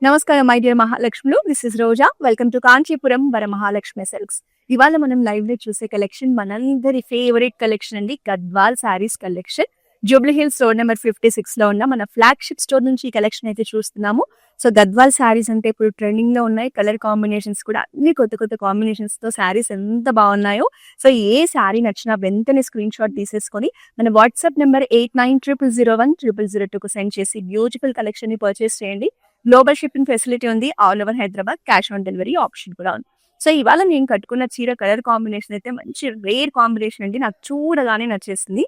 నమస్కారం my dear మహాలక్ష్ములు. This is Roja. Welcome to Kanchipuram Varamahalakshmi silks. ఇవాళ మనం లైవ్ లో చూసే కలెక్షన్ మనందరి ఫేవరెట్ కలెక్షన్ అండి, Gadwal saris collection. Jubilee hills store number 56 లో ఉన్న మన ఫ్లాగ్షిప్ స్టోర్ నుంచి ఈ కలెక్షన్ అయితే చూస్తున్నాము. సో గద్వాల్ శారీస్ అంటే ఇప్పుడు ట్రెండింగ్ లో ఉన్నాయి. కలర్ కాంబినేషన్స్ కూడా అన్ని కొత్త కొత్త కాంబినేషన్స్ తో శారీస్ ఎంత బాగున్నాయో. సో ఏ శారీ నచ్చినా వెంటనే స్క్రీన్ షాట్ తీసేసుకొని మన వాట్సాప్ నెంబర్ 8900010002 కు సెండ్ చేసి బ్యూటిఫుల్ కలెక్షన్ ని పర్చేస్ చేయండి. గ్లోబల్ షిప్పింగ్ ఫెసిలిటీ ఉంది. All over Hyderabad cash on delivery option కూడా ఉంది. సో ఇవాళ నేను కట్టుకున్న చీర కలర్ కాంబినేషన్ అయితే మంచి రేర్ కాంబినేషన్ అండి. నాకు చూడగానే నచ్చేసింది.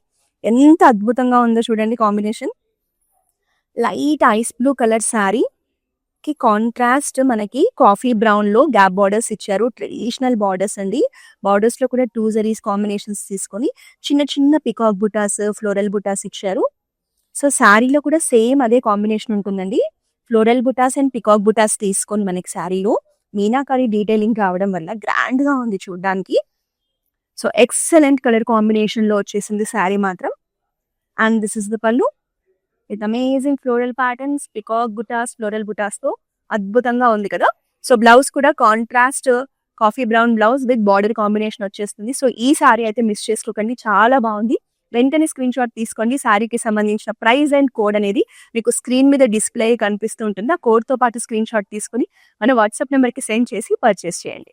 ఎంత అద్భుతంగా ఉందో చూడండి combination. Light ice blue colour sari కి కాంట్రాస్ట్ మనకి కాఫీ బ్రౌన్ లో గ్యాప్ బార్డర్స్ ఇచ్చారు. ట్రెడిషనల్ బార్డర్స్ అండి. బార్డర్స్ లో కూడా 2 జరీస్ కాంబినేషన్స్ తీసుకొని చిన్న చిన్న పికాక్ బుటాస్, ఫ్లోరల్ బుటాస్ ఇచ్చారు. సో శారీలో కూడా సేమ్ అదే కాంబినేషన్ ఉంటుందండి. ఫ్లోరల్ బుటాస్ అండ్ పికాక్ బుటాస్ తీసుకొని మనకి శారీలో మీనాకారి డీటెయిలింగ్ రావడం వల్ల గ్రాండ్ గా ఉంది చూడడానికి. సో ఎక్సలెంట్ కలర్ కాంబినేషన్ లో వచ్చేసింది శారీ మాత్రం. And this is the pallu with amazing floral patterns, peacock butas, floral butas తో అద్భుతంగా ఉంది కదా. సో బ్లౌజ్ కూడా contrast coffee brown blouse with border combination వచ్చేస్తుంది. సో ఈ శారీ అయితే మిస్ చేసుకోకండి, చాలా బాగుంది. వెంటనే స్క్రీన్ షాట్ తీసుకోండి. శారీకి సంబంధించిన ప్రైస్ అండ్ కోడ్ అనేది మీకు స్క్రీన్ మీద డిస్ప్లే కనిపిస్తూ ఉంటుంది. ఆ కోడ్ తో పాటు స్క్రీన్ షాట్ తీసుకొని మన వాట్సాప్ నెంబర్ కి సెండ్ చేసి పర్చేస్ చేయండి.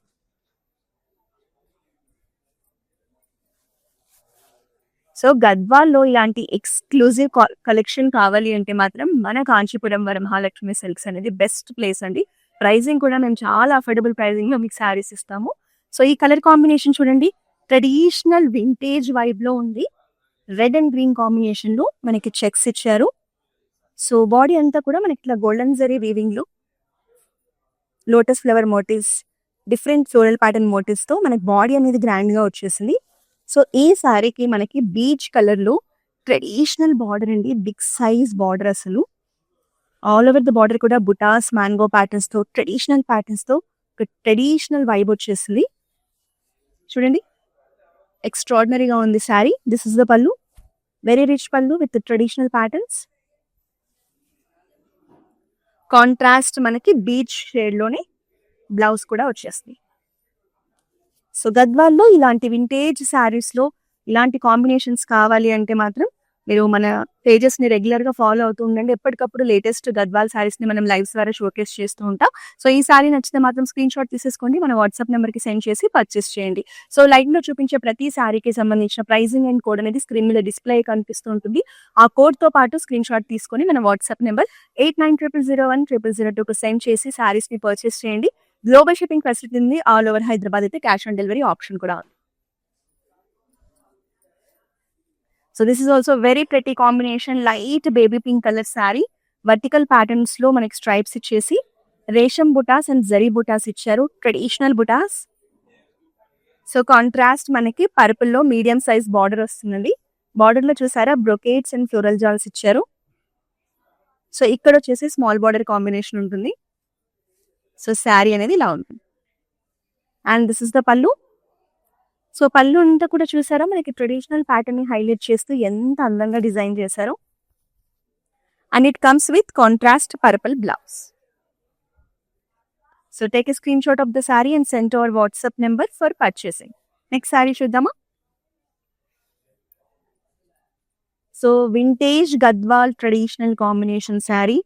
సో గద్వాల్లో ఇలాంటి ఎక్స్క్లూజివ్ కలెక్షన్ కావాలి అంటే మాత్రం మన కాంచీపురం వరమహాలక్ష్మి సిల్క్స్ అనేది బెస్ట్ ప్లేస్ అండి. ప్రైజింగ్ కూడా మేము చాలా అఫోర్డబుల్ ప్రైజింగ్ లో మీకు శారీస్ ఇస్తాము. సో ఈ కలర్ కాంబినేషన్ చూడండి, ట్రెడిషనల్ వింటేజ్ వైబ్ లో ఉంది. రెడ్ అండ్ గ్రీన్ కాంబినేషన్ లో మనకి చెక్స్ ఇచ్చారు. సో బాడీ అంతా కూడా మనకి ఇట్లా గోల్డెన్ జరీ వీవింగ్ లో lotus flower motifs, different floral pattern motifs తో మనకి బాడీ అనేది గ్రాండ్ గా వచ్చేసింది. సో ఈ శారీకి మనకి బీచ్ కలర్ లో ట్రెడిషనల్ బార్డర్ అండి, బిగ్ సైజ్ బార్డర్. అసలు ఆల్ ఓవర్ ద బార్డర్ కూడా బుటాస్, మ్యాంగో ప్యాటర్న్స్ తో ట్రెడిషనల్ ప్యాటర్న్స్ తో ట్రెడిషనల్ వైబ్ వచ్చేసింది. చూడండి ఎక్స్ట్రాడినరీగా ఉంది శారీ. దిస్ ఇస్ ద పళ్ళు, వెరీ రిచ్ పళ్ళు విత్ ట్రెడిషనల్ ప్యాటర్న్స్. కాంట్రాస్ట్ మనకి బీచ్ షేడ్ లోనే బ్లౌజ్ కూడా వచ్చేస్తుంది. సో గద్వాల్లో ఇలాంటి వింటేజ్ శారీస్ లో ఇలాంటి కాంబినేషన్స్ కావాలి అంటే మాత్రం మీరు మన పేజెస్ ని రెగ్యులర్ గా ఫాలో అవుతూ ఉండండి. ఎప్పటికప్పుడు లేటెస్ట్ గద్వాల్ శారీస్ ని మనం లైవ్స్ ద్వారా షోకేస్ చేస్తూ ఉంటాం. సో ఈ శారీ నచ్చితే మాత్రం స్క్రీన్ షాట్ తీసేసుకోండి, మన వాట్సాప్ నెంబర్ కి సెండ్ చేసి పర్చేస్ చేయండి. సో లైవ్ లో చూపించే ప్రతి శారీకి సంబంధించిన ప్రైజింగ్ అండ్ కోడ్ అనేది స్క్రీన్ మీద డిస్ప్లే కనిపిస్తూ ఉంటుంది. ఆ కోడ్ తో పాటు స్క్రీన్ షాట్ తీసుకొని మన వాట్సాప్ నెంబర్ 8900010002 కు సెండ్ చేసి శారీస్ ని పర్చేస్ చేయండి. గ్లోబల్ షిప్పింగ్ ఫెసిలిటీ ఉంది. ఆల్ ఓవర్ హైదరాబాద్ అయితే క్యాష్ ఆన్ డెలివరీ ఆప్షన్ కూడా ఉంది. So this is also very pretty combination. Light baby pink colour sari, vertical patterns లో మనకి స్ట్రైప్స్ ఇచ్చేసి రేషం బుటాస్ అండ్ జరీ బుటాస్ ఇచ్చారు, ట్రెడిషనల్ బుటాస్. సో కాంట్రాస్ట్ మనకి పర్పుల్ లో మీడియం సైజ్ బార్డర్ వస్తుందండి. బార్డర్ లో చూసారా బ్రొకేట్స్ అండ్ ఫ్లోరల్ జాల్స్ ఇచ్చారు. సో ఇక్కడ వచ్చేసి స్మాల్ బార్డర్ కాంబినేషన్ ఉంటుంది. సో శారీ అనేది ఇలా ఉంటుంది. అండ్ దిస్ ఇస్ ద పళ్ళు. సో పళ్ళు అంతా కూడా చూసారా మనకి ట్రెడిషనల్ ప్యాటర్న్ ని హైలైట్ చేస్తూ ఎంత అందంగా డిజైన్ చేశారు. And it comes with contrast purple blouse. So take a screen shot of the sari and send to our WhatsApp number for purchasing. Next sari చూద్దామా. So vintage Gadwal traditional combination sari.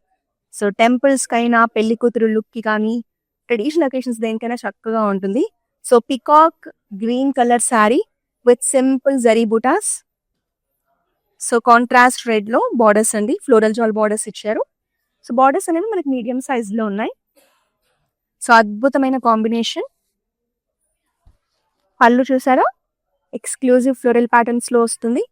So temples కైనా, పెళ్లి కూతురు look కి కానీ, traditional occasions దేనికైనా చక్కగా ఉంటుంది. So peacock green colour sari with simple zari butas. So contrast red లో బార్డర్స్ అండి, ఫ్లోరల్ జాల్ బార్డర్స్ ఇచ్చారు. సో బార్డర్స్ అనేవి మనకి మీడియం సైజ్ లో ఉన్నాయి. సో అద్భుతమైన కాంబినేషన్. పళ్ళు చూసారా ఎక్స్క్లూజివ్ ఫ్లోరల్ ప్యాటర్న్స్ లో వస్తుంది.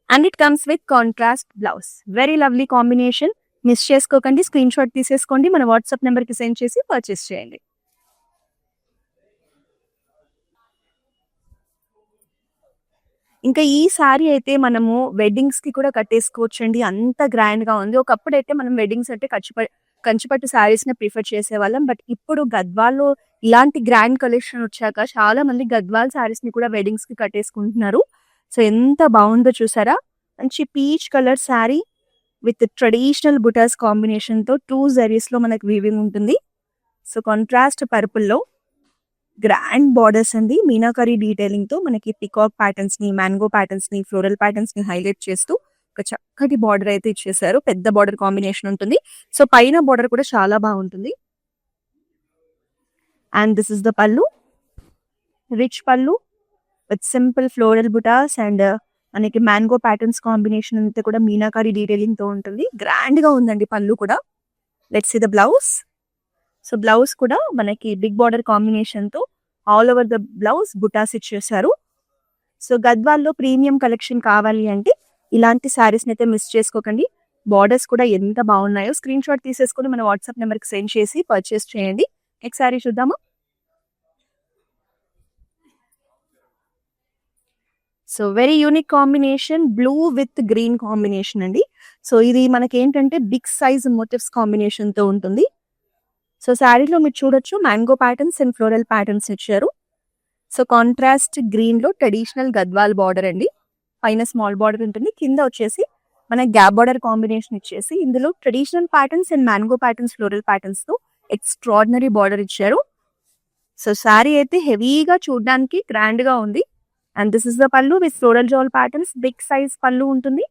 And it comes with contrast blouse. Very lovely combination. Miss చేసుకోకండి, స్క్రీన్ షాట్ తీసేసుకోండి, మన వాట్సాప్ నెంబర్ కి సెండ్ చేసి పర్చేస్ చేయండి. ఇంకా ఈ శారీ అయితే మనము వెడ్డింగ్స్ కి కూడా కట్టేసుకోవచ్చు అండి, అంత గ్రాండ్ గా ఉంది. ఒకప్పుడు అయితే మనం వెడ్డింగ్స్ అంటే కంచిపట్టు శారీస్ ని ప్రిఫర్ చేసేవాళ్ళం. బట్ ఇప్పుడు గద్వాల్లో ఇలాంటి గ్రాండ్ కలెక్షన్ వచ్చాక చాలా మంది గద్వాల్ శారీస్ ని కూడా వెడ్డింగ్స్ కి కట్టేసుకుంటున్నారు. సో ఎంత బాగుందో చూసారా. మంచి peach colour sari with traditional butas కాంబినేషన్తో 2 జరీస్లో మనకి వీవింగ్ ఉంటుంది. సో కాంట్రాస్ట్ పర్పుల్లో గ్రాండ్ బార్డర్స్ అండి, మీనాకరీ డీటెయిలింగ్తో మనకి పికాక్ ప్యాటర్న్స్ని, మ్యాంగో ప్యాటర్న్స్ని, ఫ్లోరల్ ప్యాటర్న్స్ని హైలైట్ చేస్తూ ఒక చక్కటి బార్డర్ అయితే ఇచ్చేసారు. పెద్ద బార్డర్ కాంబినేషన్ ఉంటుంది. సో పైన బార్డర్ కూడా చాలా బాగుంటుంది. And this is the pallu, rich pallu with simple floral butas and మనకి మ్యాంగో ప్యాటర్న్స్ కాంబినేషన్ అంతా కూడా మీనాకరీ డీటెయిలింగ్ తో ఉంటుంది. గ్రాండ్ గా ఉందండి పళ్ళు కూడా. Let's see the blouse. So blouse కూడా మనకి బిగ్ బార్డర్ కాంబినేషన్ తో all over the blouse butas ఇచ్చేసారు. సో గద్వాల్లో ప్రీమియం కలెక్షన్ కావాలి అంటే ఇలాంటి శారీస్ అయితే మిస్ చేసుకోకండి. బార్డర్స్ కూడా ఎంత బాగున్నాయో స్క్రీన్ షాట్ తీసేసుకుని మన వాట్సాప్ నెంబర్కి సెండ్ చేసి పర్చేస్ చేయండి. నెక్స్ట్ శారీ చూద్దామా. So very unique combination, blue with green combination అండి. సో ఇది మనకి ఏంటంటే బిగ్ సైజ్ మోటివ్స్ కాంబినేషన్ తో ఉంటుంది. సో శారీలో మీరు చూడొచ్చు mango patterns and floral patterns ఇచ్చారు. సో కాంట్రాస్ట్ గ్రీన్ లో ట్రెడిషనల్ గద్వాల్ బార్డర్ అండి. పైన స్మాల్ బార్డర్ ఉంటుంది, కింద వచ్చేసి మన గ్యాప్ బార్డర్ కాంబినేషన్ ఇచ్చేసి ఇందులో traditional patterns and mango patterns, floral patterns తో ఎక్స్ట్రాడినరీ బార్డర్ ఇచ్చారు. సో శారీ అయితే హెవీగా చూడడానికి గ్రాండ్ గా ఉంది. And this is the pallu with floral jaal patterns, big size pallu ఉంటుంది.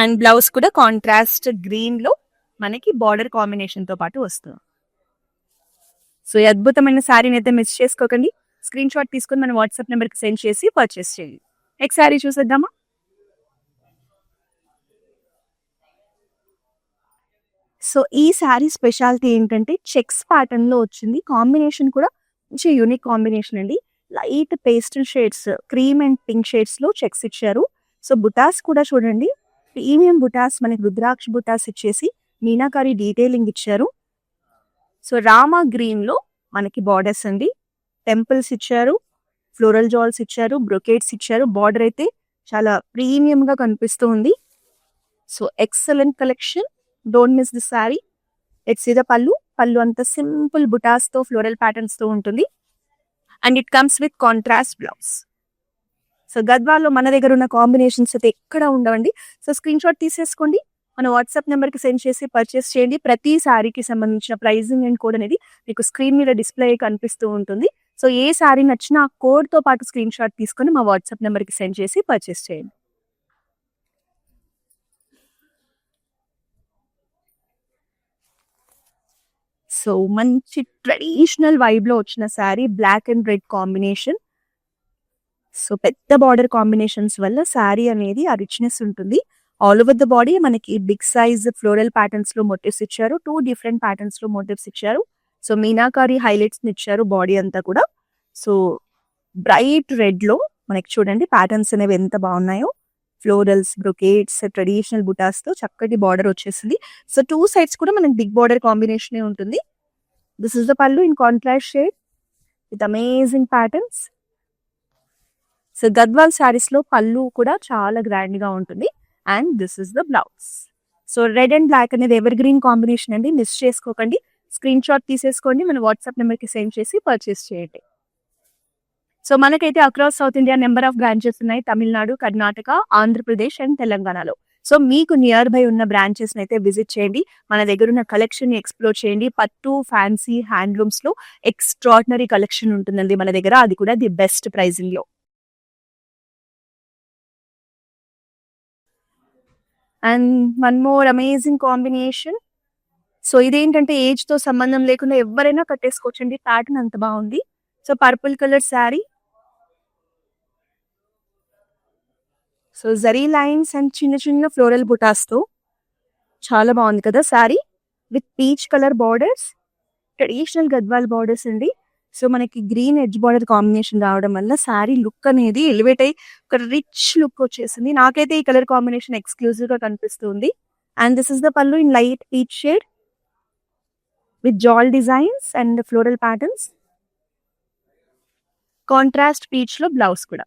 అండ్ బ్లౌజ్ కూడా కాంట్రాస్ట్ గ్రీన్ లో మనకి బార్డర్ కాంబినేషన్ తో పాటు వస్తుంది. సో ఈ అద్భుతమైన శారీని అయితే మిస్ చేసుకోకండి. స్క్రీన్ షాట్ తీసుకుని మన వాట్సాప్ నెంబర్కి సెండ్ చేసి పర్చేస్ చేయండి. నెక్స్ట్ శారీ చూసేద్దామా. సో ఈ శారీ స్పెషాలిటీ ఏంటంటే చెక్స్ ప్యాటర్న్ లో వచ్చింది. కాంబినేషన్ కూడా మంచి యూనిక్ కాంబినేషన్ అండి. Light pastel shades, cream and pink shades లో చెక్స్ ఇచ్చారు. సో బుటాస్ కూడా చూడండి, ప్రీమియం బుటాస్, మనకి రుద్రాక్ష బుటాస్ ఇచ్చేసి మీనాకారి డీటెయిలింగ్ ఇచ్చారు. సో రామా గ్రీన్ లో మనకి బార్డర్స్ అండి, టెంపుల్స్ ఇచ్చారు, ఫ్లోరల్ జాల్స్ ఇచ్చారు, బ్రొకేట్స్ ఇచ్చారు. బార్డర్ అయితే చాలా ప్రీమియం గా కనిపిస్తూ ఉంది. So excellent collection, don't miss this sari. Let's see the pallu. Pallu అంతా సింపుల్ బుటాస్ తో ఫ్లోరల్ ప్యాటర్న్స్ తో ఉంటుంది. And it comes with contrast blouse. So గద్వాల్లో మన దగ్గర ఉన్న కాంబినేషన్స్ అయితే ఎక్కడ ఉండవండి. సో స్క్రీన్ షాట్ తీసేసుకోండి, మన వాట్సాప్ నెంబర్కి సెండ్ చేసి పర్చేస్ చేయండి. ప్రతి శారీకి సంబంధించిన ప్రైజింగ్ అండ్ కోడ్ అనేది మీకు స్క్రీన్ మీద డిస్ప్లే కనిపిస్తూ ఉంటుంది. సో ఏ శారీ నచ్చినా ఆ కోడ్తో పాటు స్క్రీన్ షాట్ తీసుకొని మా వాట్సాప్ నెంబర్కి సెండ్ చేసి పర్చేస్ చేయండి. సో మంచి ట్రెడిషనల్ వైబ్ లో వచ్చిన sari, black and red combination. So పెద్ద బార్డర్ కాంబినేషన్స్ వల్ల శారీ అనేది ఆ రిచ్నెస్ ఉంటుంది. ఆల్ ఓవర్ ద బాడీ మనకి బిగ్ సైజ్ ఫ్లోరల్ ప్యాటర్న్స్ లో మోటివ్స్ ఇచ్చారు. 2 డిఫరెంట్ ప్యాటర్న్స్ లో మోటివ్స్ ఇచ్చారు. సో మీనాకారి హైలైట్స్ ఇచ్చారు బాడీ అంతా కూడా. సో బ్రైట్ రెడ్ లో మనకి చూడండి ప్యాటర్న్స్ అనేవి ఎంత బాగున్నాయో. ఫ్లోరల్స్, బ్రొకేట్స్, ట్రెడిషనల్ బుటాస్ తో చక్కటి బార్డర్ వచ్చేసింది. సో 2 సైడ్స్ కూడా మనకి బిగ్ బార్డర్ కాంబినేషన్ ఉంటుంది. This is the pallu in contrast shade with amazing patterns. So Gadwal saris లో పల్లు కూడా చాలా గ్రాండ్ గా ఉంటుంది. And this is the blouse. So red and black అనేది ఎవర్ గ్రీన్ కాంబినేషన్ అండి, మిస్ చేసుకోకండి. స్క్రీన్ షాట్ తీసేసుకోండి, మన వాట్సాప్ నెంబర్కి సెండ్ చేసి పర్చేస్ చేయండి. సో మనకైతే across south India number of branches ఉన్నాయి, తమిళనాడు, కర్ణాటక, ఆంధ్రప్రదేశ్ అండ్ తెలంగాణలో. సో మీకు నియర్ బై ఉన్న బ్రాంచెస్ అయితే విజిట్ చేయండి. మన దగ్గర ఉన్న కలెక్షన్ ని ఎక్స్ప్లోర్ చేయండి. పట్టు, ఫ్యాన్సీ, హ్యాండ్లూమ్స్ లో ఎక్స్ట్రాడినరీ కలెక్షన్ ఉంటుందండి మన దగ్గర, అది కూడా ది బెస్ట్ ప్రైజింగ్ లో. And one more amazing combination. So ఇదేంటంటే ఏజ్ తో సంబంధం లేకుండా ఎవరైనా కట్టేసుకోవచ్చండి, ప్యాటర్న్ అంత బాగుంది. So purple colour sari. So zari lines and చిన్న చిన్న ఫ్లోరల్ బుటాస్ తో చాలా బాగుంది కదా sari. With peach colour borders, traditional Gadwal borders అండి. సో మనకి గ్రీన్ ఎడ్జ్ బార్డర్ కాంబినేషన్ రావడం వల్ల శారీ లుక్ అనేది ఎలివేట్ అయ్యి ఒక రిచ్ లుక్ వచ్చేసింది. నాకైతే ఈ కలర్ కాంబినేషన్ ఎక్స్క్లూజివ్ గా కనిపిస్తుంది. And this is the pallu in light peach shade with jaal designs and floral patterns. Contrast peach లో బ్లౌజ్ కూడా.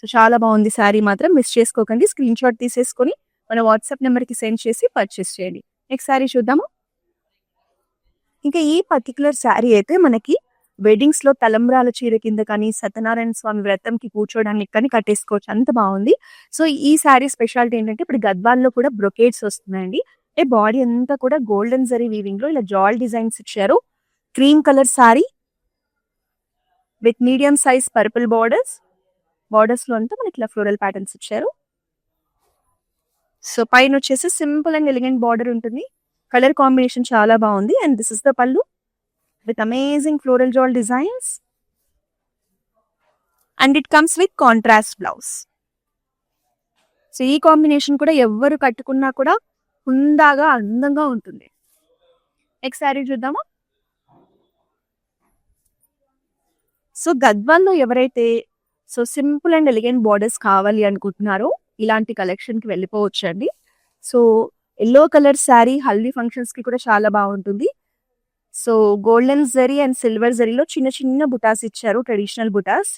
సో చాలా బాగుంది శారీ, మాత్రం మిస్ చేసుకోకండి. స్క్రీన్ షాట్ తీసేసుకొని మన వాట్సాప్ నెంబర్కి సెండ్ చేసి పర్చేస్ చేయండి. నెక్స్ట్ శారీ చూద్దాము. ఇంకా ఈ పర్టికులర్ శారీ అయితే మనకి వెడ్డింగ్స్ లో తలంబ్రాల చీర కింద కానీ సత్యనారాయణ స్వామి వ్రతంకి కూర్చోడానికి కానీ కట్టేసుకోవచ్చు, అంత బాగుంది. సో ఈ శారీ స్పెషాలిటీ ఏంటంటే ఇప్పుడు గద్వాల్లో కూడా బ్రొకేట్స్ వస్తున్నాయండి. అంటే బాడీ అంతా కూడా గోల్డెన్ జరీ వీవింగ్ లో ఇలా జాల్ డిజైన్స్ ఇచ్చారు. Cream colour sari with medium size purple borders లో అంతా మనకి ఇలా ఫ్లోరల్ ప్యాటర్న్స్ ఇచ్చారు. సో పైన వచ్చేసి సింపుల్ అండ్ ఎలిగెంట్ బార్డర్ ఉంటుంది. కలర్ కాంబినేషన్ చాలా బాగుంది. And this is the pallu with amazing floral jaal designs and it comes with contrast blouse. So ఈ కాంబినేషన్ కూడా ఎవరు కట్టుకున్నా కూడా హుందాగా అందంగా ఉంటుంది. నెక్స్ట్ శారీ చూద్దామా. సో గద్వాల్లో ఎవరైతే so simple and elegant borders కావాలి అనుకుంటున్నారో ఇలాంటి కలెక్షన్ కి వెళ్ళిపోవచ్చు అండి. So yellow colour sari haldi functions కి కూడా చాలా బాగుంటుంది. So golden zari and silver జరీలో చిన్న చిన్న బుటాస్ ఇచ్చారు, traditional butas.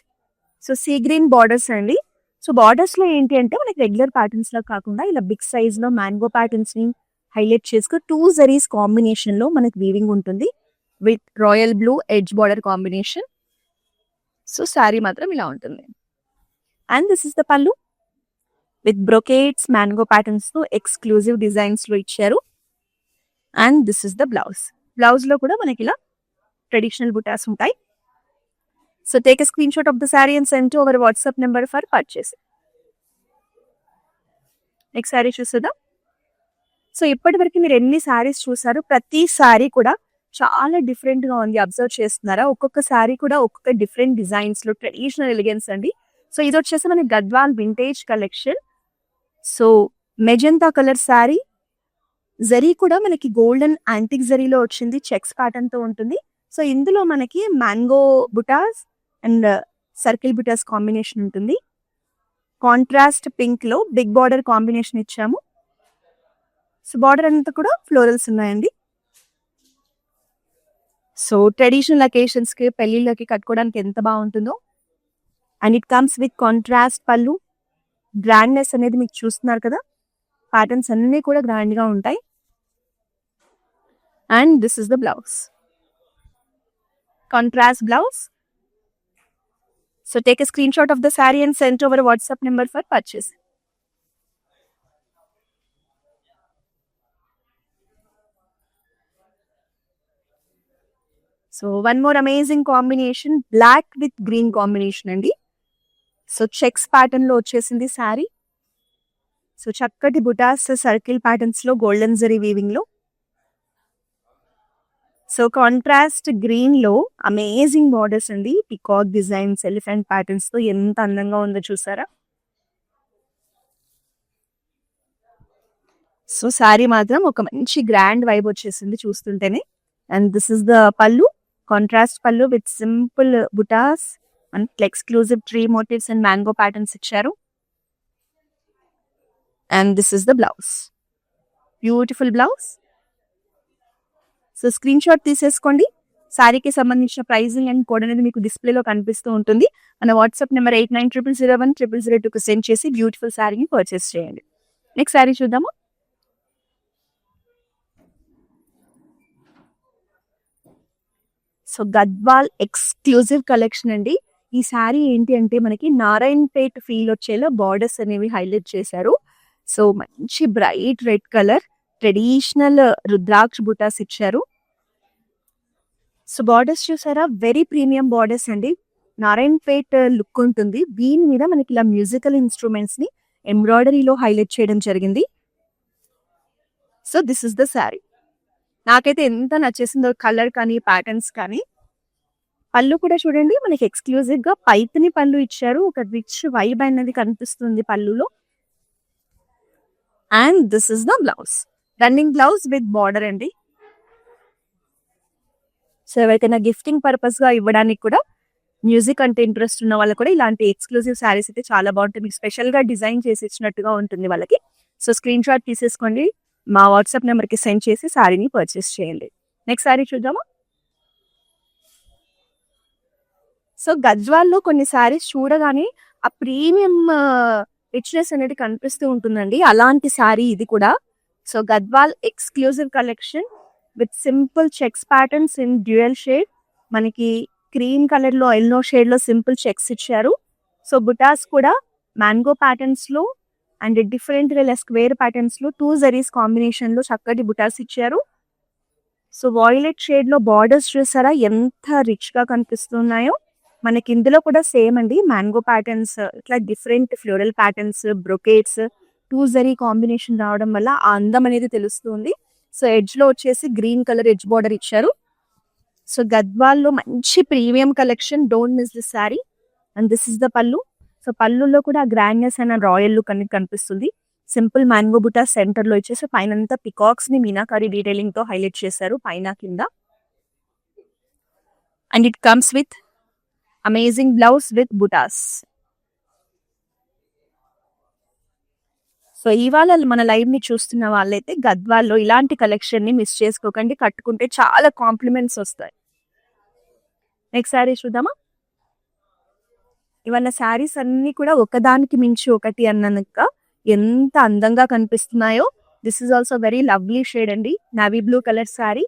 So sea green borders అండి. సో బార్డర్స్ లో ఏంటి అంటే మనకి రెగ్యులర్ ప్యాటర్న్స్ లో కాకుండా ఇలా బిగ్ సైజ్ లో మ్యాంగో ప్యాటర్న్స్ ని హైలైట్ చేసుకు 2 జరీస్ కాంబినేషన్ లో మనకి వీవింగ్ ఉంటుంది with royal blue edge border combination. So sari మాత్రం ఇలా ఉంటుంది. And this is the pallu with brocades mango patterns తో ఎక్స్క్లూజివ్ డిజైన్స్ లో ఇచ్చారు. And this is the blouse లో కూడా మనకి ఇలా ట్రెడిషనల్ బుటాస్ ఉంటాయి. So take a screen shot of the sari and send to our WhatsApp number for purchase. Next sari చూస్తుందాం. So ఇప్పటి వరకు మీరు ఎన్ని శారీస్ చూసారు, ప్రతి శారీ కూడా చాలా డిఫరెంట్ గా ఉంది. అబ్జర్వ్ చేస్తున్నారా? ఒక్కొక్క శారీ కూడా ఒక్కొక్క డిఫరెంట్ డిజైన్స్ లో ట్రెడిషనల్ ఎలిగెన్స్ అండి. సో ఇది వచ్చేసి మన Gadwal vintage collection. So magenta colour sari, zari కూడా మనకి గోల్డెన్ యాంటిక్ జరీలో వచ్చింది, చెక్స్ ప్యాటర్న్ తో ఉంటుంది. సో ఇందులో మనకి mango butas and circle butas combination ఉంటుంది. కాంట్రాస్ట్ పింక్ లో బిగ్ బార్డర్ కాంబినేషన్ ఇచ్చాము. సో బార్డర్ అంతా కూడా ఫ్లోరల్స్ ఉన్నాయండి. సో ట్రెడిషనల్ అకేషన్స్ కి పెళ్లిళ్ళకి కట్టుకోవడానికి ఎంత బాగుంటుందో. And it comes with contrast పళ్ళు. గ్రాండ్నెస్ అనేది మీకు చూస్తున్నారు కదా, ప్యాటర్న్స్ అన్ని కూడా గ్రాండ్ గా ఉంటాయి. And this is the blouse, contrast blouse. So take a screen shot of the sari and send over WhatsApp number for purchase. So one more amazing combination, black with green combination అండి. So checks pattern లో వచ్చేసింది sari. So చక్కటి butas circle patterns లో golden zari weaving లో. So contrast green లో amazing borders అండి, peacock designs elephant patterns తో ఎంత అందంగా ఉందో చూసారా. సో శారీ మాత్రం ఒక మంచి గ్రాండ్ వైబ్ వచ్చేసింది చూస్తుంటేనే. And this is the pallu, contrast pallu with simple butas and exclusive tree motifs and mango patterns ఇచ్చారు. And this is the blouse, beautiful blouse. So screen shot తీసేసుకోండి. శారీకి సంబంధించిన ప్రైజింగ్ అండ్ కోడ్ అనేది మీకు డిస్ప్లేలో కనిపిస్తూ ఉంటుంది. మన వాట్సాప్ నెంబర్ 8900010002కు సెండ్ చేసి బ్యూటిఫుల్ శారీని పర్చేస్ చేయండి. నెక్స్ట్ శారీ చూద్దాము. సో గద్వాల్ ఎక్స్క్లూజివ్ కలెక్షన్ అండి. ఈ శారీ ఏంటి అంటే మనకి నారాయణపేట్ ఫీల్ వచ్చేలా బార్డర్స్ అనేవి హైలైట్ చేశారు. సో మంచి బ్రైట్ రెడ్ కలర్ ట్రెడిషనల్ రుద్రాక్ష బుటాస్ ఇచ్చారు. సో బార్డర్స్ చూసారా, వెరీ ప్రీమియం బార్డర్స్ అండి. నారాయణపేట్ లుక్ ఉంటుంది. దీని మీద మనకి ఇలా మ్యూజికల్ ఇన్స్ట్రుమెంట్స్ ని ఎంబ్రాయిడరీలో హైలైట్ చేయడం జరిగింది. So this is the sari. నాకైతే ఎంత నచ్చేసిందో కలర్ కానీ ప్యాటర్న్స్ కానీ. పళ్ళు కూడా చూడండి, మనకి ఎక్స్క్లూజివ్ గా పైతని పళ్ళు ఇచ్చారు. ఒక రిచ్ వైబ్ అనేది కనిపిస్తుంది పళ్ళులో. And this is the blouse, running blouse with border అండి. సో ఎవరికైనా గిఫ్టింగ్ పర్పస్ గా ఇవ్వడానికి కూడా, మ్యూజిక్ అంటే ఇంట్రెస్ట్ ఉన్న వాళ్ళకి కూడా ఇలాంటి ఎక్స్క్లూజివ్ శారీస్ అయితే చాలా బాగుంటుంది. మీకు స్పెషల్ గా డిజైన్ చేసి ఇచ్చినట్టుగా ఉంటుంది వాళ్ళకి. సో స్క్రీన్ షాట్ తీసేసుకోండి, మా వాట్సాప్ నెంబర్ కి సెండ్ చేసి శారీని పర్చేస్ చేయండి. నెక్స్ట్ శారీ చూద్దామా. సో గద్వాల్లో కొన్ని శారీస్ చూడగానే ఆ ప్రీమియం రిచ్నెస్ అనేది కనిపిస్తూ ఉంటుందండి. అలాంటి శారీ ఇది కూడా. So Gadwal exclusive collection with simple checks patterns in dual shade. మనకి క్రీమ్ కలర్ లో ఎల్లో షేడ్ లో సింపుల్ చెక్స్ ఇచ్చారు. సో బుటాస్ కూడా మ్యాంగో ప్యాటర్న్స్ లో అండ్ డిఫరెంట్ గా స్క్వేర్ ప్యాటర్న్స్ లో 2 జరీస్ కాంబినేషన్ లో చక్కటి బుటాస్ ఇచ్చారు. సో వాయిలెట్ షేడ్ లో బార్డర్స్ చూసారా ఎంత రిచ్ గా కనిపిస్తున్నాయో. మనకి ఇందులో కూడా సేమ్ అండి, మ్యాంగో ప్యాటర్న్స్, ఇట్లా different floral patterns, brocades, 2 zari combination రావడం వల్ల ఆ అందం అనేది తెలుస్తుంది. సో ఎడ్జ్ లో వచ్చేసి గ్రీన్ కలర్ ఎడ్జ్ బార్డర్ ఇచ్చారు. సో గద్వాల్లో మంచి premium collection, don't miss this sari. And this is the పళ్ళు. సో పళ్ళులో కూడా గ్రాండ్నెస్ అండ్ రాయల్ లుక్ అనేది కనిపిస్తుంది. సింపుల్ మ్యాంగో బుటా సెంటర్ లో ఇచ్చేసి పైన అంతా పికాక్స్ ని మీనాకారి డీటెయిలింగ్ తో హైలైట్ చేశారు పైన కింద. And it comes with amazing blouse with butas. So ఇవాళ మన లైవ్ ని చూస్తున్న వాళ్ళైతే గద్వాల్లో ఇలాంటి కలెక్షన్ ని మిస్ చేసుకోకండి, కట్టుకుంటే చాలా కాంప్లిమెంట్స్ వస్తాయి. నెక్స్ట్ శారీ చూద్దామా. ఇవాళ శారీస్ అన్ని కూడా ఒకదానికి మించి ఒకటి అన్నక ఎంత అందంగా కనిపిస్తున్నాయో. This is also very lovely shade అండి, navy blue colour sari.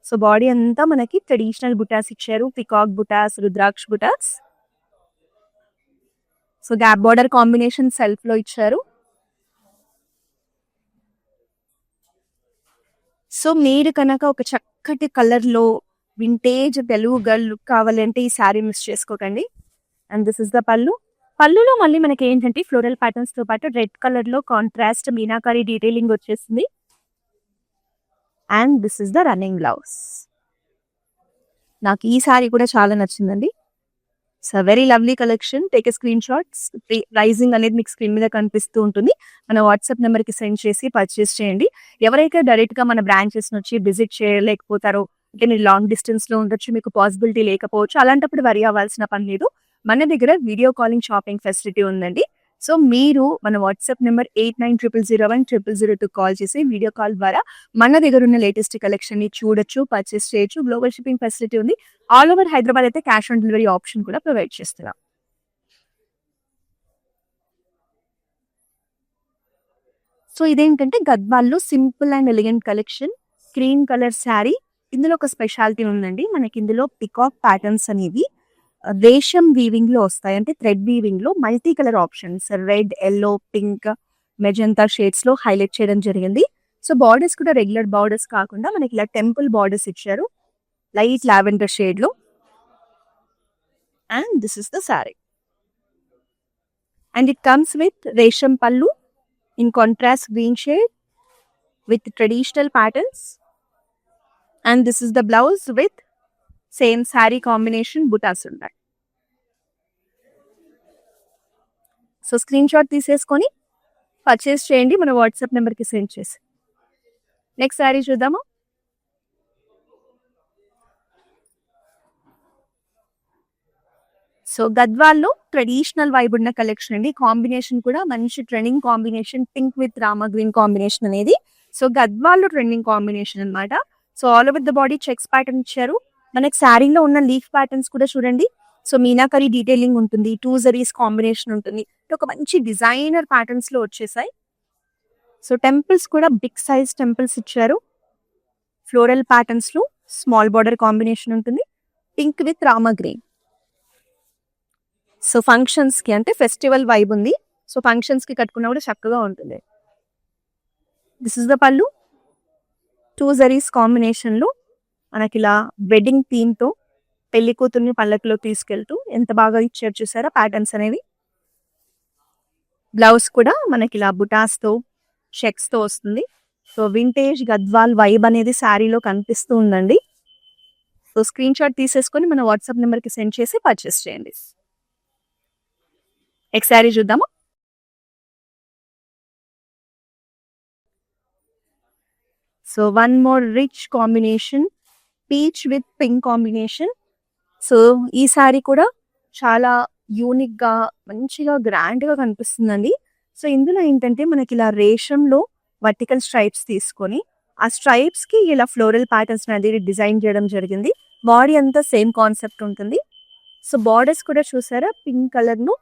So body అంతా మనకి ట్రెడిషనల్ బుటాస్ ఇచ్చారు, peacock butas, rudraksha butas. So gap border combination self లో ఇచ్చారు. సో మీరు కనుక ఒక చక్కటి కలర్ లో వింటేజ్ తెలుగు గర్ల్ లుక్ కావాలంటే ఈ శారీ మిస్ చేసుకోకండి. And this is the pallu. పళ్ళులో మళ్ళీ మనకి ఏంటంటే ఫ్లోరల్ ప్యాటర్న్స్ తో పాటు రెడ్ కలర్ లో కాంట్రాస్ట్ మీనాకారి డీటెయిలింగ్ వచ్చేసింది. And this is the running blouse. నాకు ఈ శారీ కూడా చాలా నచ్చిందండి. So very lovely collection. Take a screenshots. Pricing అనేది మీకు స్క్రీన్ మీద కనిపిస్తూ ఉంటుంది. మన వాట్సాప్ నెంబర్ కి సెండ్ చేసి పర్చేస్ చేయండి. ఎవరైతే డైరెక్ట్ గా మన బ్రాంచెస్ నుంచి విజిట్ చేయలేకపోతారో, అంటే మీరు లాంగ్ డిస్టెన్స్ లో ఉండొచ్చు, మీకు పాసిబిలిటీ లేకపోవచ్చు, అలాంటప్పుడు వరి అవ్వాల్సిన పని లేదు. మన దగ్గర వీడియో కాలింగ్ షాపింగ్ ఫెసిలిటీ ఉందండి. సో మీరు మన వాట్సాప్ నెంబర్ 8900010002 కాల్ చేసి వీడియో కాల్ ద్వారా మన దగ్గర ఉన్న లేటెస్ట్ కలెక్షన్ ని చూడొచ్చు, పర్చేస్ చేయొచ్చు. గ్లోబల్ షిప్పింగ్ ఫెసిలిటీ ఉంది. ఆల్ ఓవర్ హైదరాబాద్ అయితే క్యాష్ ఆన్ డెలివరీ ఆప్షన్ కూడా ప్రొవైడ్ చేస్తున్నాం. సో ఇదేంటంటే గద్వాల్లో simple and elegant collection, cream colour sari. ఇందులో ఒక స్పెషాలిటీ ఉందండి, మనకి ఇందులో పికాక్ ప్యాటర్న్స్ అనేవి రేషం వీవింగ్ లో వస్తాయి. అంటే థ్రెడ్ వీవింగ్ లో multi colour options red, yellow, pink, magenta shades లో హైలైట్ చేయడం జరిగింది. సో బార్డర్స్ కూడా రెగ్యులర్ బార్డర్స్ కాకుండా మనకి ఇలా టెంపుల్ బార్డర్స్ ఇచ్చారు లైట్ లావెండర్ షేడ్ లో. And this is the sari. And it comes with resham pallu in contrast green shade with traditional patterns. And this is the blouse with same saree combination buttas unnayi. So screenshot తీసేసుకొని purchase చేయండి, మన WhatsApp number కి send చేసి. Next sorry చూద్దాము. So గద్వాల్లో traditional vibe ఉన్న collection అండి. Combination కూడా మంచి trending combination, pink with rama green combination అనేది. సో గద్వాల్లో ట్రెండింగ్ కాంబినేషన్ అన్నమాట. So all over the body checks pattern ఇచ్చారు. మనకి శారీలో ఉన్న లీఫ్ ప్యాటర్న్స్ కూడా చూడండి. సో మీనాకరీ డీటెయిలింగ్ ఉంటుంది, 2 జరీస్ కాంబినేషన్ ఉంటుంది. ఒక మంచి డిజైనర్ ప్యాటర్న్స్ లో వచ్చేసాయి. సో టెంపుల్స్ కూడా బిగ్ సైజ్ టెంపుల్స్ ఇచ్చారు. ఫ్లోరల్ ప్యాటర్న్స్ లో స్మాల్ బార్డర్ కాంబినేషన్ ఉంటుంది, pink with rama green. So functions కి అంటే ఫెస్టివల్ వైబ్ ఉంది. సో ఫంక్షన్స్ కి కట్టుకున్నా కూడా చక్కగా ఉంటుంది. దిస్ ఇస్ ద పళ్ళు. 2 జరీస్ కాంబినేషన్ లో మనకి ఇలా వెడ్డింగ్ థీమ్ తో పెళ్లి కూతుర్ని పల్లకిలో తీసుకెళ్తూ ఎంత బాగా ఇచ్చారు చూసారా ప్యాటర్న్స్ అనేవి. బ్లౌజ్ కూడా మనకి ఇలా బుటాస్ తో చెక్స్ తో వస్తుంది. సో వింటేజ్ గద్వాల్ వైబ్ అనేది శారీలో కనిపిస్తూ ఉందండి. సో స్క్రీన్ షాట్ తీసేసుకొని మన వాట్సాప్ నెంబర్ కి సెండ్ చేసి పర్చేస్ చేయండి. నెక్స్ట్ శారీ చూద్దాము. So one more rich combination, peach with pink combination. So ఈ శారీ కూడా చాలా యూనిక్ గా మంచిగా గ్రాండ్ గా కనిపిస్తుందండి. సో ఇందులో ఏంటంటే మనకి ఇలా రేషంలో వర్టికల్ స్ట్రైప్స్ తీసుకొని ఆ స్ట్రైప్స్ కి ఇలా ఫ్లోరల్ ప్యాటర్న్స్ అనేది డిజైన్ చేయడం జరిగింది. బాడీ అంతా సేమ్ కాన్సెప్ట్ ఉంటుంది. సో బార్డర్స్ కూడా చూసారా పింక్ కలర్ ను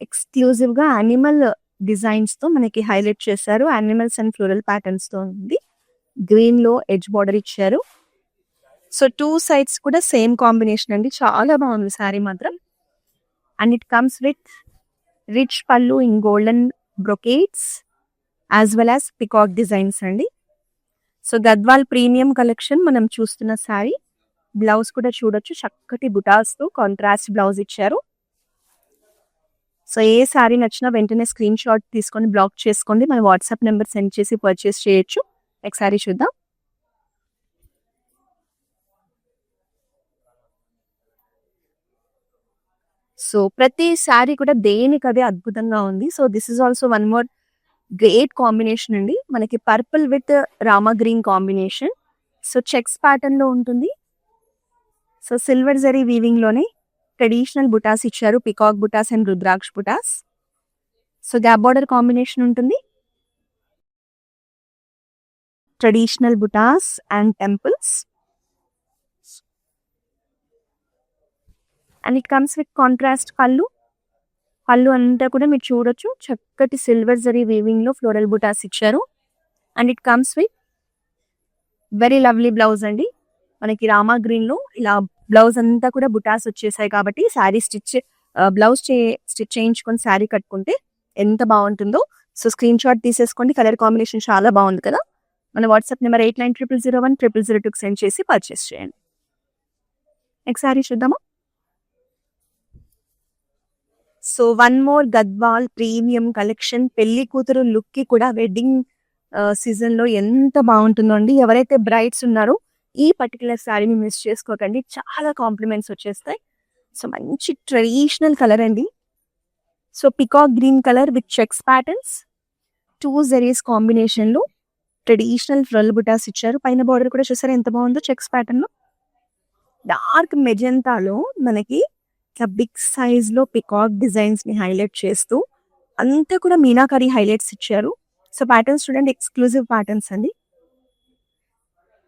ఎక్స్క్లూజివ్ గా యానిమల్ డిజైన్స్ తో మనకి హైలైట్ చేశారు. యానిమల్స్ అండ్ ఫ్లోరల్ ప్యాటర్న్స్ తో ఉంది. గ్రీన్ లో ఎడ్జ్ బార్డర్ ఇచ్చారు. సో 2 సైడ్స్ కూడా సేమ్ కాంబినేషన్ అండి. చాలా బాగుంది శారీ మాత్రం. And it comes with rich pallu in golden brocades as well as peacock designs అండి. సో గద్వాల్ ప్రీమియం కలెక్షన్ మనం చూస్తున్న శారీ. బ్లౌజ్ కూడా చూడొచ్చు, చక్కటి బుటాస్తో కాంట్రాస్ట్ బ్లౌజ్ ఇచ్చారు. సో ఏ శారీ నచ్చినా వెంటనే స్క్రీన్ షాట్ తీసుకొని బ్లాక్ చేసుకోండి. మన వాట్సాప్ నెంబర్ సెండ్ చేసి పర్చేస్ చేయొచ్చు. నెక్స్ట్ శారీ చూద్దాం. సో ప్రతి శారీ కూడా దేనికదే అద్భుతంగా ఉంది. So this is also one more great combination అండి. మనకి purple with rama green combination. So checks pattern లో ఉంటుంది. సో సిల్వర్ జరీ వీవింగ్ లోనే ట్రెడిషనల్ బుటాస్ ఇచ్చారు, peacock butas and rudraksha butas. So gap border combination ఉంటుంది. Traditional butas and temples. And it comes with contrast pallu. Pallu అంతా కూడా మీరు చూడొచ్చు, చక్కటి సిల్వర్ జరీ వీవింగ్ లో ఫ్లోరల్ బుటాస్ ఇచ్చారు. And it comes with very lovely blouse అండి. మనకి రామా గ్రీన్ లో ఇలా బ్లౌజ్ అంతా కూడా బుటాస్ వచ్చేసాయి కాబట్టి శారీ బ్లౌజ్ స్టిచ్ చేయించుకొని శారీ కట్టుకుంటే ఎంత బాగుంటుందో. సో స్క్రీన్ షాట్ తీసేసుకోండి. కలర్ కాంబినేషన్ చాలా బాగుంది కదా. మన వాట్సాప్ నెంబర్ 8900010002 సెండ్ చేసి పర్చేస్ చేయండి. నెక్స్ట్ శారీ చూద్దామా. So one more Gadwal premium collection. పెళ్లి కూతురు లుక్ కి కూడా వెడ్డింగ్ సీజన్ లో ఎంత బాగుంటుందో అండి. ఎవరైతే బ్రైడ్స్ ఉన్నారో ఈ పర్టికులర్ శారీని మిస్ చేసుకోకండి, చాలా కాంప్లిమెంట్స్ వచ్చేస్తాయి. సో మంచి ట్రెడిషనల్ కలర్ అండి. So peacock green colour with checks patterns, 2 zaris combination లో ట్రెడిషనల్ ఫ్లోరల్ బుటాస్ ఇచ్చారు. పైన బార్డర్ కూడా చూసారా ఎంత బాగుందో చెక్స్ ప్యాటర్న్ లో. డార్క్ మెజెంటాలో మనకి ఇట్లా బిగ్ సైజ్ లో పికాక్ డిజైన్స్ ని హైలైట్ చేస్తూ అంతా కూడా మీనాకరీ హైలైట్స్ ఇచ్చారు. సో ప్యాటర్న్స్ చూడండి, ఎక్స్క్లూజివ్ ప్యాటర్న్స్ అండి.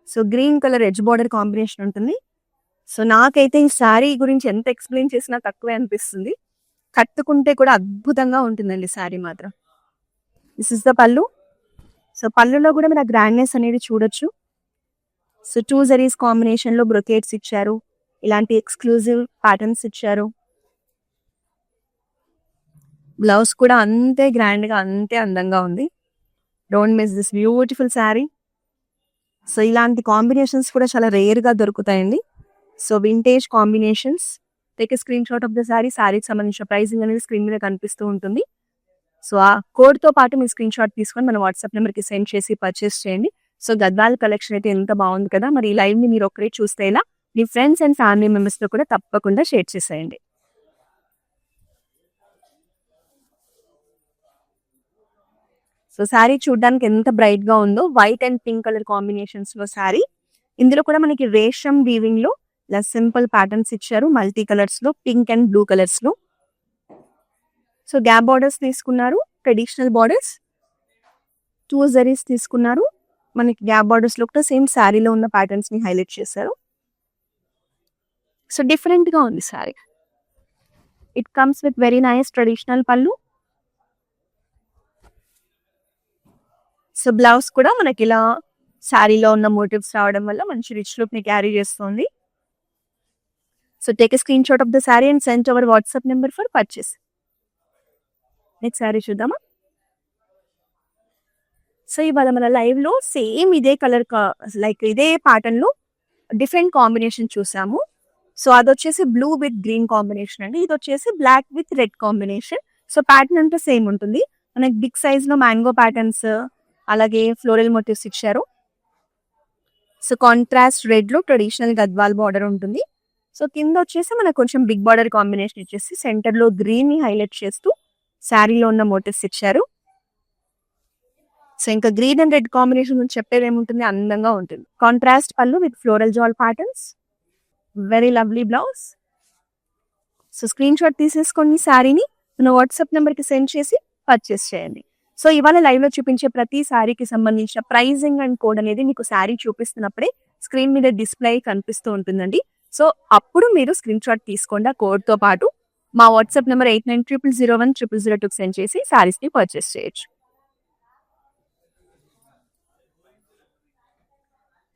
So green colour edge border combination ఉంటుంది. సో నాకైతే ఈ శారీ గురించి ఎంత ఎక్స్ప్లెయిన్ చేసినా తక్కువే అనిపిస్తుంది. కట్టుకుంటే కూడా అద్భుతంగా ఉంటుందండి శారీ మాత్రం. దిస్ ఇస్ ద పళ్ళు. సో పళ్ళులో కూడా మీరు ఆ గ్రాండ్నెస్ అనేది చూడొచ్చు. సో 2 జరీస్ కాంబినేషన్ లో బ్రొకేట్స్ ఇచ్చారు, ఇలాంటి ఎక్స్క్లూజివ్ ప్యాటర్న్స్ ఇచ్చారు. బ్లౌజ్ కూడా అంతే గ్రాండ్ గా అంతే అందంగా ఉంది. Don't miss this beautiful sari. So ఇలాంటి కాంబినేషన్స్ కూడా చాలా రేర్ గా దొరుకుతాయండి. So vintage combinations. Take a screen shot of the sari. శారీకి సంబంధించిన ప్రైసింగ్ అనేది స్క్రీన్ మీద కనిపిస్తూ ఉంటుంది. సో ఆ కోడ్ తో పాటు మీ స్క్రీన్ షాట్ తీసుకొని మన వాట్సాప్ నెంబర్ కి సెండ్ చేసి పర్చేస్ చేయండి. సో గద్వాల్ కలెక్షన్ అయితే ఎంత బాగుంది కదా. మరి ఈ లైవ్ ని మీరు ఒక్కరే చూస్తే ఇలా మీ ఫ్రెండ్స్ అండ్ ఫ్యామిలీ మెంబర్స్ తో కూడా తప్పకుండా షేర్ చేసేయండి. సో శారీ చూడడానికి ఎంత బ్రైట్ గా ఉందో. White and pink colour combinations లో శారీ. ఇందులో కూడా మనకి రేషం వీవింగ్ లో ఇలా సింపుల్ ప్యాటర్న్స్ ఇచ్చారు, మల్టీ కలర్స్ లో, పింక్ అండ్ బ్లూ కలర్స్ లో. సో గ్యాప్ బార్డర్స్ తీసుకున్నారు, ట్రెడిషనల్ బార్డర్స్. 2 జరీస్ తీసుకున్నారు. మనకి గ్యాప్ బార్డర్స్ లో కూడా సేమ్ శారీలో ఉన్న ప్యాటర్న్స్ ని హైలైట్ చేశారు. సో డిఫరెంట్ గా ఉంది sari. It comes with very nice traditional పళ్ళు. సో బ్లౌజ్ కూడా మనకి ఇలా శారీలో ఉన్న మోటివ్స్ రావడం వల్ల మంచి రిచ్ లుక్ ని క్యారీ చేస్తుంది. So take a screen shot of the sari and send hour WhatsApp number for purchase. Next sari చూద్దామా. సో ఇవాళ మన లైవ్ లో సేమ్ ఇదే కలర్ లైక్ ఇదే ప్యాటర్న్ లో డిఫరెంట్ కాంబినేషన్ చూసాము. సో అది వచ్చేసి బ్లూ విత్ గ్రీన్ కాంబినేషన్ అండి. ఇది వచ్చేసి black with red combination. So pattern అంతా సేమ్ ఉంటుంది. మనకి బిగ్ సైజ్ లో మ్యాంగో ప్యాటర్న్స్, అలాగే ఫ్లోరల్ మోటివ్స్ ఇచ్చారు. సో కాంట్రాస్ట్ రెడ్ లో ట్రెడిషనల్ గద్వాల్ బార్డర్ ఉంటుంది. సో కింద వచ్చేసి మనకు కొంచెం బిగ్ బార్డర్ కాంబినేషన్ ఇచ్చేసి సెంటర్ లో గ్రీన్ ని హైలైట్ చేస్తూ శారీలో ఉన్న మోటివ్స్ ఇచ్చారు. సో ఇంకా గ్రీన్ అండ్ రెడ్ కాంబినేషన్ గురించి చెప్పేది ఏముంటుంది, అందంగా ఉంటుంది. Contrast pallu with floral jaal patterns, very lovely blouse. So screen shot తీసేసుకొని శారీని మన వాట్సాప్ నెంబర్కి సెండ్ చేసి పర్చేస్ చేయండి. సో ఇవాళ లైవ్ లో చూపించే ప్రతి శారీకి సంబంధించిన ప్రైజింగ్ అండ్ కోడ్ అనేది మీకు శారీ చూపిస్తున్నప్పుడే స్క్రీన్ మీద డిస్ప్లే కనిపిస్తూ ఉంటుందండి. సో అప్పుడు మీరు స్క్రీన్ షాట్ తీసుకోండి. ఆ కోడ్ తో పాటు మా వాట్సాప్ నెంబర్ 8900010002 సెండ్ చేసి శారీస్ ని పర్చేస్ చేయొచ్చు.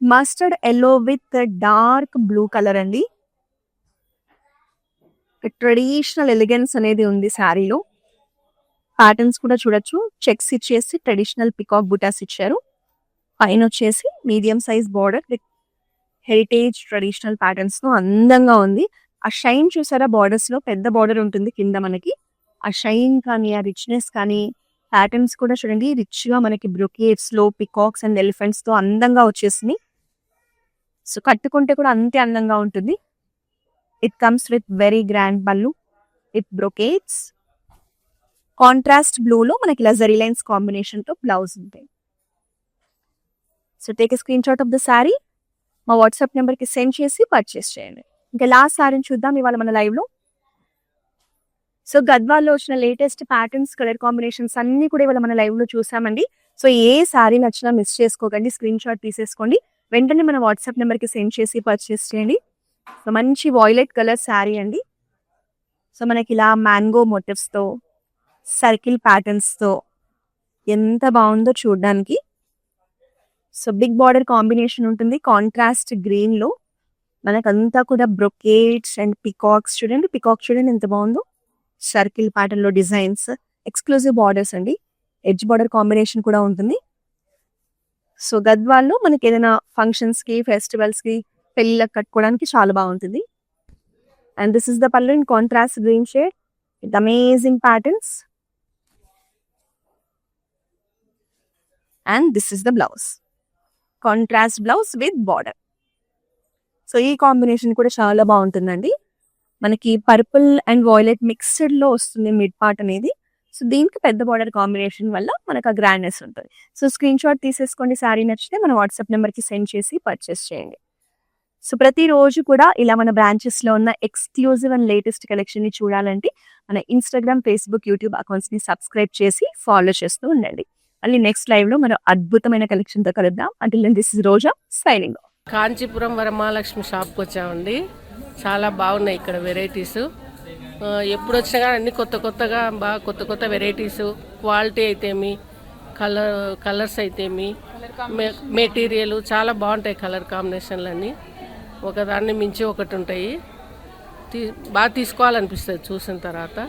Mustard yellow with dark blue colour అండి. ట్రెడిషనల్ ఎలిగెన్స్ అనేది ఉంది శారీలో. ప్యాటర్న్స్ కూడా చూడొచ్చు. చెక్స్ ఇచ్చేసి ట్రెడిషనల్ పికాక్ బుటాస్ ఇచ్చారు. పైన వచ్చేసి medium size border with heritage traditional patterns తో అందంగా ఉంది. ఆ షైన్ చూసారా, బార్డర్స్ లో పెద్ద బార్డర్ ఉంటుంది కింద మనకి. ఆ షైన్ కానీ ఆ రిచ్నెస్ కానీ ప్యాటర్న్స్ కూడా చూడండి రిచ్ గా మనకి బ్రొకేట్స్ లో పికాక్స్ అండ్ ఎలిఫెంట్స్ తో అందంగా వచ్చేసింది. సో కట్టుకుంటే కూడా అంతే అందంగా ఉంటుంది. It comes with very grand పళ్ళు విత్ బ్రొకేట్స్. కాంట్రాస్ట్ బ్లూ లో మనకి ఇలా జరీ లైన్స్ కాంబినేషన్ తో బ్లౌజ్ ఉంటాయి. So take a screen shot of the sari, మా వాట్సాప్ నెంబర్ కి సెండ్ చేసి పర్చేస్ చేయండి. ఇంకా లాస్ట్ శారీని చూద్దాం ఇవాళ మన లైవ్ లో. సో గద్వాల్లో వచ్చిన లేటెస్ట్ ప్యాటర్న్స్, కలర్ కాంబినేషన్స్ అన్ని కూడా ఇవాళ మన లైవ్ లో చూసామండి. సో ఏ శారీ నచ్చినా మిస్ చేసుకోకండి, స్క్రీన్ షాట్ తీసేసుకోండి, వెంటనే మన వాట్సాప్ నెంబర్ కి సెండ్ చేసి పర్చేస్ చేయండి. సో మంచి వాయిలెట్ కలర్ శారీ అండి. సో మనకి ఇలా మ్యాంగో మోటివ్స్ తో సర్కిల్ ప్యాటర్న్స్ తో ఎంత బాగుందో చూడడానికి. సో బిగ్ బార్డర్ కాంబినేషన్ ఉంటుంది కాంట్రాస్ట్ గ్రీన్ లో. మనకంతా కూడా బ్రొకేట్స్ అండ్ పికాక్స్ చూడండి, పికాక్ చూడండి ఎంత బాగుందో. సర్కిల్ ప్యాటర్న్ లో డిజైన్స్, ఎక్స్క్లూజివ్ బార్డర్స్ అండి. ఎడ్జ్ బార్డర్ కాంబినేషన్ కూడా ఉంటుంది. సో గద్వాల్లో మనకి ఏదైనా ఫంక్షన్స్ కి, ఫెస్టివల్స్ కి, పెళ్ళిళ్ళకి కట్టుకోవడానికి చాలా బాగుంటుంది. అండ్ దిస్ ఇస్ ద పళ్ళు in contrast green shade with amazing patterns. And this is the blouse, contrast blouse with border. So ఈ కాంబినేషన్ కూడా చాలా బాగుంటుందండి. మనకి పర్పుల్ అండ్ వాయిలెట్ మిక్స్డ్ లో వస్తుంది మిడ్ పార్ట్ అనేది. సో దీనికి పెద్ద బార్డర్ కాంబినేషన్ వల్ల మనకు ఆ గ్రాండ్నెస్ ఉంటుంది. సో స్క్రీన్ షాట్ తీసేసుకోండి, శారీ నచ్చితే మన వాట్సాప్ నెంబర్ కి సెండ్ చేసి పర్చేస్ చేయండి. సో ప్రతిరోజు కూడా ఇలా మన బ్రాంచెస్ లో ఉన్న ఎక్స్క్లూజివ్ అండ్ లేటెస్ట్ కలెక్షన్ ని చూడాలంటే మన ఇన్స్టాగ్రామ్, ఫేస్బుక్, యూట్యూబ్ అకౌంట్స్ ని సబ్స్క్రైబ్ చేసి ఫాలో చేస్తూ ఉండండి. మళ్ళీ నెక్స్ట్ లైవ్ లో మనం అద్భుతమైన కలెక్షన్ తో కలుద్దాం. Until this is Roja signing off. Kanchipuram Varamahalakshmi షాప్కి వచ్చామండి. చాలా బాగున్నాయి ఇక్కడ వెరైటీస్. ఎప్పుడు వచ్చినా కానీ అన్ని కొత్త కొత్తగా బాగా కొత్త కొత్త వెరైటీస్, క్వాలిటీ అయితేమి, కలర్స్ అయితేమి, మెటీరియల్ చాలా బాగుంటాయి. కలర్ కాంబినేషన్లు అన్నీ ఒకదాన్ని మించి ఒకటి ఉంటాయి. బాగా తీసుకోవాలనిపిస్తుంది చూసిన తర్వాత.